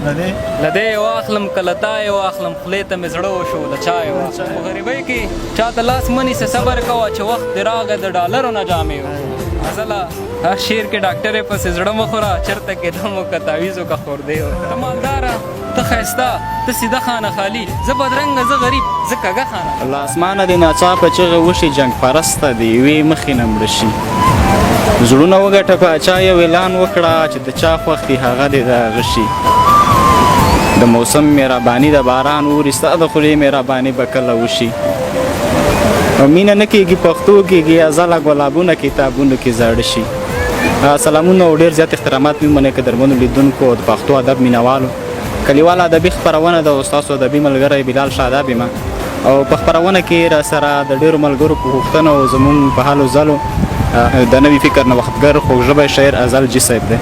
لدې واخلم کلتای واخلم خولې ته مې زړه وشو د چای واخلم په غریبۍ کې چاته لاس منیسه صبر کوه چې وخت دې راغی د ډالرو نه جامې غزله هر شعر کې ډاکټر یې پسې زړه مه خوره چېرته کېدم وکه تعویزو که خوردې ته مالداره ته ښایسته ته سیده خانه خالي زه بدرنګه زه غریب زه کږه خانه له اسمانه دې ناڅاپه چغې وشي جنګ پرسته د یوې مخې نه مړه شي زړونه وګټه پاچا یو اعلان وکړه چې د چا خوښ دي هغه دې د هغه شي د موسم مهرباني د باران اوري ستا د خولې مهرباني به کله وشي او مینه نه کېږي پښتو کېږي ازله ګلابونه کتابونو کې زاړه شي سلامونه او ډېر زیات احترامات مې ومنئ که درمنو لیدونکو او د پښتو ادب مینوالو کلیوال ادبي خپرونه د ستاسو ادبي ملګری بلال شاداب یم او په خپرونه کې را سره د ډېرو ملګرو په غوښتنه او زموږ په حالو ځلو د نوي فکر نوښتګر خوږژبی شاعر ازل جي صاحب دی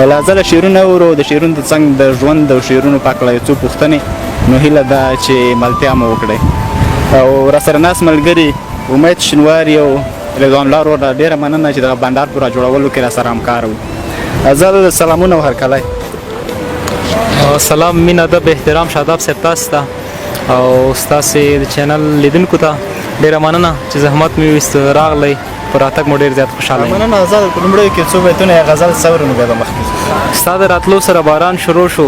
له ازله شعرونه اورو د شعرونو د څنګ د ژوند د شعرونو په هکله یو څو پوښتنې نو هیله ده چې ملتیا مو وکړئ او را سره ناست ملګري امید شینواري او رضوان الله ورور ډېره مننه چې دغه بنډار په راجوړولو کې را سره همکار وو ازل سلامونه او هرکلی سلام مینه ادب احترام شاداب صاحب تاسو ته او ستاسې د چینل لیدونکو ته ډېره مننه چې زحمت مې ویست راغلی په راتګ مو ډېر زیات خوشحاله یم مننه ازل په لومړیو کې څو بیتونه یې غزل څورو نو بیا به مخکې ستا د راتلو سره باران شروع شو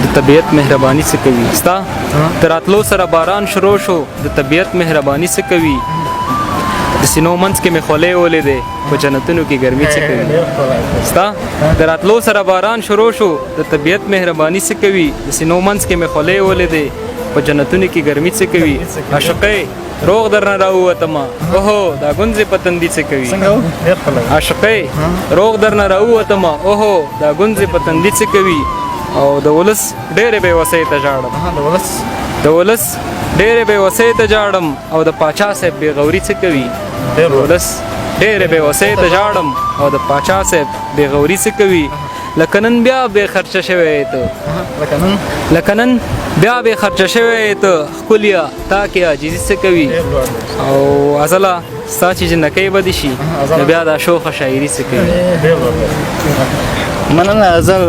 د طبیعت مهرباني څه کوي ستا د راتلو سره باران شروع شو د طبیعت مهرباني څه کوي د سینو منځ کې مې خولې ولیدې په جنتونو کې ګرمي څه کوي ستا د راتلو سره باران شروع شو د طبیعت مهرباني څه کوي د سینو منځ کې مې خولې ولیدې په جنتونو کې ګرمي څه کوي عاشقۍ روغ درنه راووتمه اوهو دا ګونځې په تندي څه کوي عاشقۍ روغ درنه راووتمه اوهو دا ګونځې په تندي څه کوي او د ولس ډېرې بې وسۍ ته ژاړم د ولس ډېرې بې وسۍ ته ژاړم او د پاچا صاحب بې غوري څه کوي د ولس ډېرې بې وسۍ ته ژاړم او د پاچا صاحب بې غوري څه کوي لکه نن بیا بې خرچه شوی ته لکه نن بیا بې خرچه شوی ته ښکليه تا کې عاجزي څه کوي او ازله ستا چې جنکۍ به دې شي نو بیا دا شوخه شاعري څه کوي مننه ازل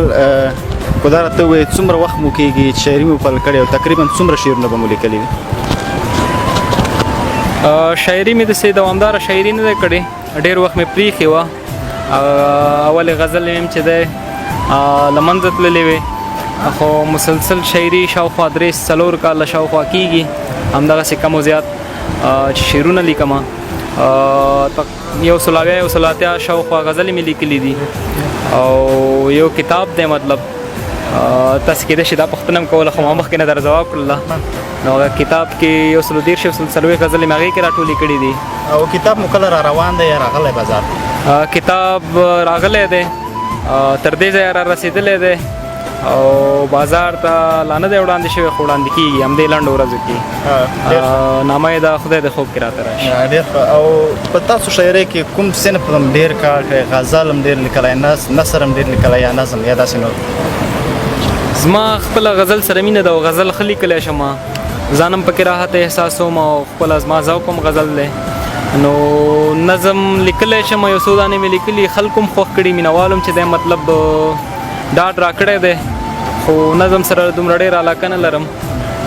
خدای راته ووایي څومره وخت مو کېږي چې شاعري مو پیل کړې او تقریبا څومره شعرونه به مو لیکلي دي شاعري مې داسې دوامداره شاعري نه ده کړې ډېر وخت مې پرېښې وه اولې غزل مې چې دی له منځه تللې وې خو مسلسل شاعري شاوخوا 3-4 کاله شاوخوا کېږي همدغسې کم و زیات چې شعرونه لیکم یو سل اویا یو سل اتیا شاوخوا غزلې مې لیکلي دي او یو کتاب دی مطلب تاسې کېدای شي دا پوښتنه م کوله خو ما مخکې نه در جواب کړله نو هغه کتاب کې یو سل 130 یو سل 40 غزلې مې هغې کې راټولې کړي دي او کتاب مو کله را روان دی یا راغلی بازار کتاب راغلی دی تر دې ځایه را رسېدلی دی او بازار ته لا نه دی وړاندې شوی خو وړاندې کېږي همدې لنډو ورځو کې نامه یې د خدای د خوب کې راته راشي او په تاسو شاعرۍ کې کوم صنف هم ډېر کار کوي غزل هم ډېر لیکلی نثر هم ډېر لیکلی یا نظم یا داسې نور زما خپله غزل سره مینه ده او غزل ښه لیکلی شم ځان هم پکې راحت احساسوم او خپله زما ذوق هم غزل دی نو نظم لیکلی شم یو څو دانې مې لیکلي خلکو هم خوښ کړي مینهوالو هم چې دی مطلب ډاډ راکړی دی خو نظم سره دومره ډېره علاقه نه لرم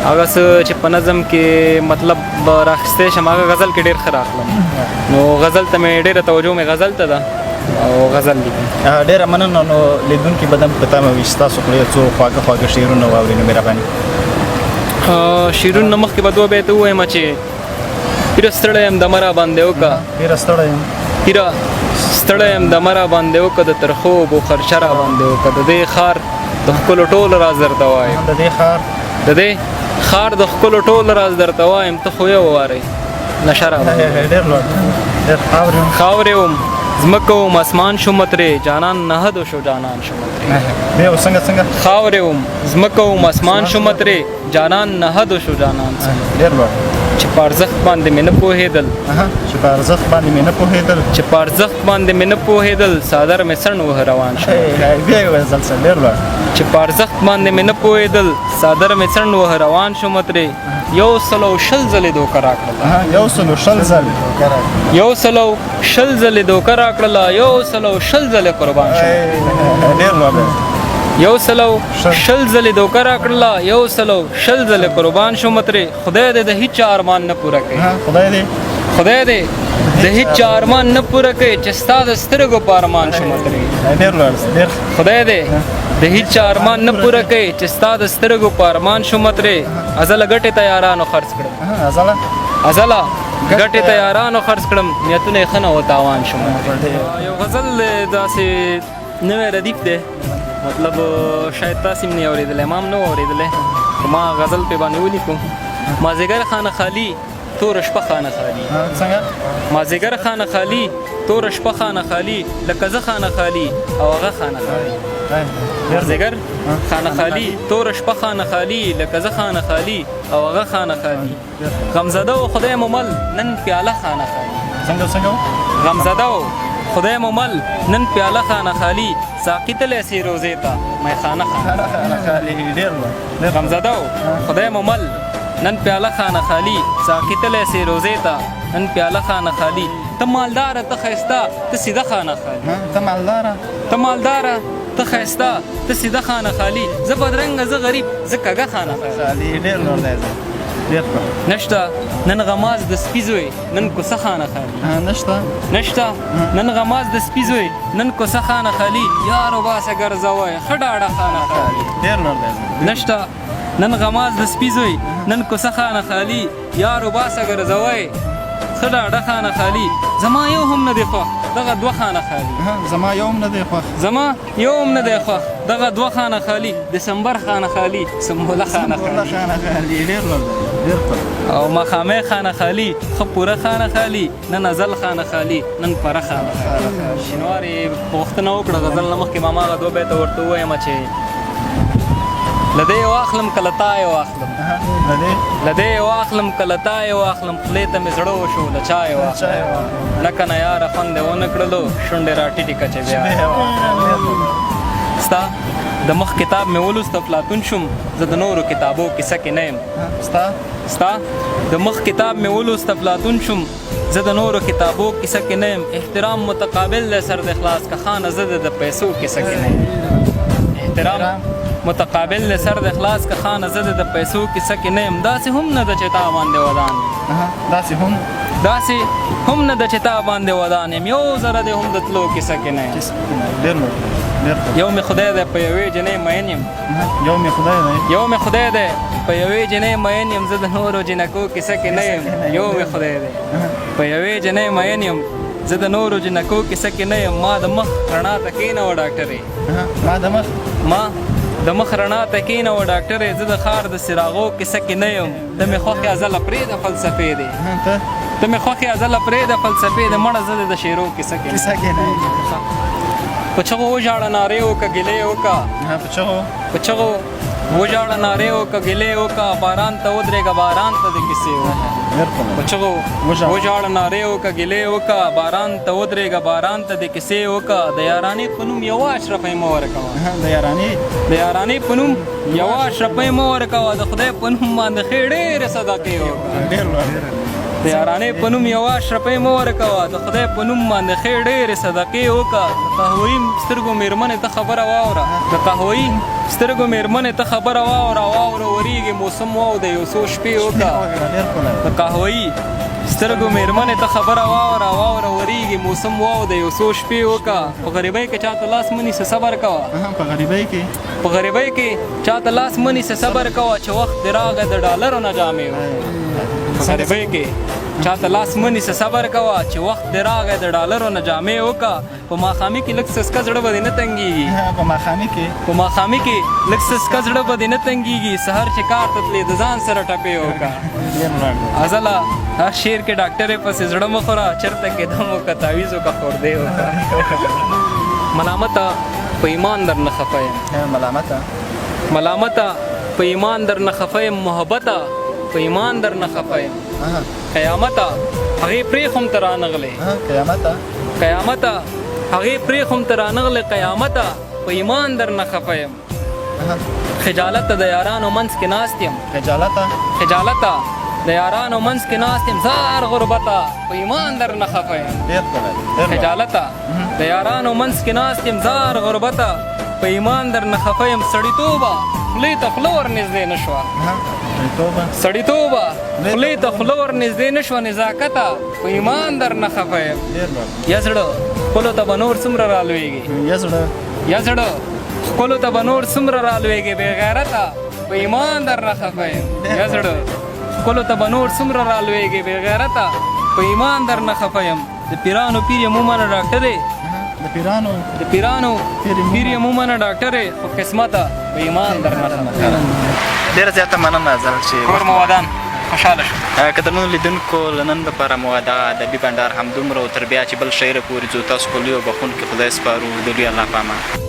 هغه څه چې په نظم کې مطلب راخیستی شم هغه غزل کې ډېر ښه راخلم نو غزل ته مې ډېره توجه مې غزل ته ده او غزل لیکم ډېره مننه نو لیدونکي به هم په تمه وي چې ستاسو خولې یو څو خواږه خواږه شعرونه واوري نو مهرباني شعرونه مخکې به 2 بیته ووایم چې پیره ستړی یم دمه را باندې وکړه پیره ستړی یم پیره ستړی یم دمه را باندې وکړه د ترخو اوبو خرچه را باندې وکړه د دې ښار د ښکلو ټول راز درته وایم د دې ښار د ښکلو ټول راز درته وایم ته خو یې ووارئ نشه را باندې خاورې وم ځمکه وم اسمان شومه ترې جانان نهد شو جانان شومه ترې خاورې وم ځمکه وم اسمان شومه ترې جانان نهد شو جانان چې په ارزښت باندې مې نه پوهېدل چې په ارزښت باندې مې نه پوهېدل څادر مې څڼ وه روان شو چې په ارزښت باندې مې نه پوهېدل څادر مې څڼ وه روان شومه ترې 120 ځلې دوکه راکړله 120 ځلې دوکه راکړله 120 ځلې قربان شوم یو سلو شل ځلې دوکه راکړله یو سلو شل ځلې قربان شومه ترې خدای دې د هیچ ارمان نه پوره کوي خدای دې د هیچ ارمان نه پوره کوي چې ستا د سترګو په ارمان شومه ترې خدای دې د هیچ ارمان نه پوره کوي چې ستا د سترګو په ارمان شومه ترې ازله ګټې ته یارانو خرڅ کړم ازله ګټې ته یارانو خرڅ کړم نیتونه یې ښه نه و تاوان شوم یو غزل داسې نوی ردیف دی مطلب شاید تاسې هم نه اورېدلی ما هم نه و اورېدلی خو ما غزل پې باندې ولیکم مازدیګر خانه خالي توره شپه خانه خالي مازدیګر خانه خالي توره شپه خانه خالي لکه زه خانه خالي او هغه خانه خالي مازدیګر خانه خالي توره شپه خانه خالي لکه زه خانه خالي او هغه خانه خالي غمزده و خدای مو مل نن پیاله خانه خالي غمزده و خدای مو مل نن پیاله خانه خالي ساقي تلی سي روزې ته میخانه خالي غمزده و خدای مو مل نن پیاله خانه خالي ساقي تلی سي روزې ته نن پیاله خانه خالي ته مالداره ته ښایسته ته سیده خانه خالي ته مالداره ته ښایسته ته سیده خانه خالي زه بدرنګه زه غریب زه کږه خانه خالي نشته نن غماز د سپي زوی نن کوڅه خانه خالي نشته نن غماز د سپي زوی نن کوڅه خانه خالي یارو باسه ګرځوی ښه ډاډه خانه خالي نشته نن غماز د سپي زوی نن کوڅه خانه خالي یارو باسه ګرځوی ښه ډاډه خانه خالي زما یو هم نه دی خوښ دغه دوه خانه خالي زما یو هم نه دی خوښ دغه دوه خانه خالي دسمبر خانه خالي سنبله خانه خالي او مخامه خانه خالي ښه پوره خانه خالي نن ازل خانه خالي نن پره خانه خالي شینواري پوښتنه وکړه غزل نه مخکې ما هماغه دوه بیته ورته ووایم چې له دې واخلم کله تا یې واخلم له دې واخلم کله تا یې واخلم خولې ته مې زړه وشو له چا یې واخلم نه که نه یاره خوند یې ونه کړلو شونډې راټیټې که چې بیا ستا د مخ کتاب مې ولوست افلاطون شوم زه د نورو کتابو کیسه کې نه یم ستا د مخ کتاب مې ولوست افلاطون شوم زه د نورو کتابو کیسه کې نه یم احترام متقابل دی سر د اخلاص که خانه زه د پیسو کیسه کې نه یم احترام متقابل دی سر د اخلاص که خانه زه د پیسو کیسه کې نه یم داسې هم نه ده چې تا باندې ودان داسې هم نه ده چې تا باندې ودان یم یو ذره دی هم د تلو کیسه کې نه یم یو مې خدای دی په یوې جنۍ مین یم یو مې خدای دی په یوې جنۍ مین یم زه د نورو جنکو کیسه کې نه یم یو مې خدای دی په یوې جنۍ مین یم زه د نورو جنکو کیسه کې نه یم ما د مخ رڼا ته کښېنوه ډاکټرې ما د مخ رڼا ته کښېنوه ډاکټرې زه د ښار د څراغو کیسه کې نه یم ته مې خوښې ازله پرېږده فلسفې دی ته مې خوښې ازله پرېږده فلسفې دی مړه زه د شعرو کیسه کې نه یم په چغو وژاړه نارې وکړه ګیلې وکړه په چغو وژاړه نارې وکړه ګیلې وکړه باران ته ودرېږه باران ته د کیسې وکړه په چغو وژاړه نارې وکړه ګیلې وکړه باران ته ودرېږه باران ته د کیسې وکړه د یارانې په نوم یوه اشرفۍ مه ورکوه د یارانې په نوم یوه اشرفۍ مه ورکوه د خدای په نوم باندې ښې ډېرې صدقې وکړه د یارانې په نوم یوه اشرفۍ مه ورکوه د خدای په نوم باندې ښې ډېرې صدقې وکړه د قهوهي سترګو مېرمنې ته خبره واوره د قهوهي سترګو مېرمنې ته خبره واوره واوره ورېږي موسم واوده یو څو شپې وکړه د قهوهي سترګو مېرمنې ته خبره واوره واوره ورېږي موسم واوده یو څو شپې وکړه په غریبۍ کې چاته لاس مه نیسه صبر کوه په غریبۍ کې چاته لاس مه نیسه صبر کوه چې وخت دې راغی د ډالرو نه جامې په غریبۍ کې چاته لاس مه نیسه صبر کوه چې وخت دې راغی د ډالرو نه جامې وکړه په ماښامي کې لږ سسکه زړه به دې نه تنګېږي په ماښامي کې لږ سسکه زړه به دې نه تنګېږي سهار چې کار ته تلې د ځان سره ټپې وکړه ازله هر شعر کې ډاکټرې پسې زړه مه خوره چېرته کې دم وکړه تعویض وکړه خوردې وکړه ملامته په ایمان در نه خفه یم ملامته په ایمان در نه خفه یم محبته په ایمان در نه خفه یم قیامته هغې پرېښوم ته رانغلې قیامته هغې پرېښوم ته رانغلې قیامته په ایمان در نه خفه یم خجالته د یارانو منځ کې ناست یم خجالته د یارانو منځ کې ناست یم زار غربته په ایمان در نه خفه یم خجالته د یارانو منځ کې ناست یم زار غربته په ایمان در نه خفه یم سړیتوبه خولې ته خوله ور نږدې نه شوه سړیتوبه خولې ته خوله ور نږدې نه شوه نزاکته په ایمان در نه خفه یم یا زړه خپلو ته به نور څومره رالویږي یا زړه خپلو ته به نور څومره رالویږي بې غیرته په ایمان در نه خفه یم یا زړه خپلو ته به نور څومره رالویږي بې غیرته په ایمان در نه خفه یم د پیرانو پیر یم ومنه ډاکټرې د پیرانو پیر یم ومنه ډاکټرې خو قسمته په ایمان در نه خفه یم ډېره زیاته مننه زه چې کور مو ودان خوشحاله شو قدرمنو لیدونکو له نن لپاره مو دغه ادبي بنډار همدومره و تر بیا چې بل شعر پورې ځو تاسو کلیو بخښونکي خدای سپارو د دوی الله په امان